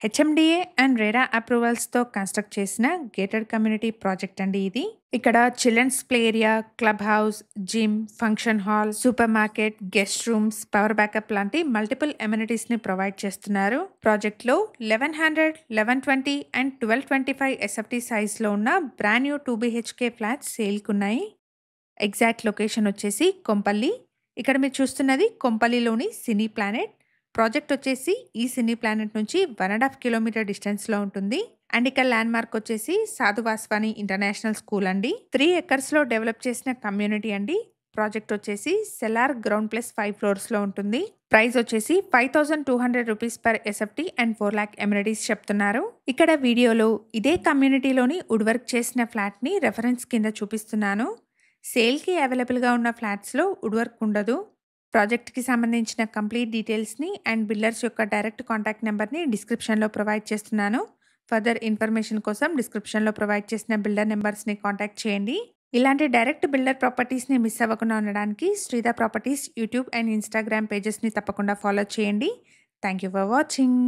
HMDA and RERA అప్రూవల్స్తో construct చేసిన gated community project అండి ఇది. ఇక్కడ children's play area, club house, gym, function hall, super market, guest rooms, power backup లాంటి multiple amenities ని provide చేస్తున్నారు. ప్రాజెక్ట్ లో 1100, 1120 అండ్ 1225 ఎస్ఎఫ్టీ సైజ్ లో ఉన్న brand new 2 BHK flats sale కున్నాయి. ఎగ్జాక్ట్ లొకేషన్ వచ్చేసి కొంపల్లి. ఇక్కడ మీరు చూస్తున్నది కొంపల్లిలోని సినీ ప్లానెట్. ప్రాజెక్ట్ వచ్చేసి ఈ సినీ ప్లానెట్ నుంచి 1.5 కిలోమీటర్ డిస్టెన్స్లో ఉంటుంది. అండ్ ఇక్కడ ల్యాండ్ మార్క్ వచ్చేసి సాధు వాస్వాని ఇంటర్నేషనల్ స్కూల్ అండి. 3 ఎకర్స్లో డెవలప్ చేసిన కమ్యూనిటీ అండి. ప్రాజెక్ట్ వచ్చేసి సెల్లార్ గ్రౌండ్ ప్లస్ 5 ఫ్లోర్స్లో ఉంటుంది. ప్రైస్ వచ్చేసి 5200 rupees per SFT and 4 lakh amenities చెప్తున్నారు. ఇక్కడ వీడియోలో ఇదే కమ్యూనిటీలోని వుడ్ వర్క్ చేసిన ఫ్లాట్ని రెఫరెన్స్ కింద చూపిస్తున్నాను. సేల్కి అవైలబుల్గా ఉన్న ఫ్లాట్స్లో వుడ్ వర్క్ ఉండదు. ప్రాజెక్ట్కి సంబంధించిన కంప్లీట్ డీటెయిల్స్ని అండ్ బిల్డర్స్ యొక్క డైరెక్ట్ కాంటాక్ట్ నెంబర్ని డిస్క్రిప్షన్లో ప్రొవైడ్ చేస్తున్నాను. ఫర్దర్ ఇన్ఫర్మేషన్ కోసం డిస్క్రిప్షన్లో ప్రొవైడ్ చేసిన బిల్డర్ నెంబర్స్ని కాంటాక్ట్ చేయండి. ఇలాంటి డైరెక్ట్ బిల్డర్ ప్రాపర్టీస్ని మిస్ అవ్వకుండా ఉండడానికి శ్రీధ ప్రాపర్టీస్ యూట్యూబ్ అండ్ ఇన్స్టాగ్రామ్ పేజెస్ని తప్పకుండా ఫాలో చేయండి. Thank you for watching.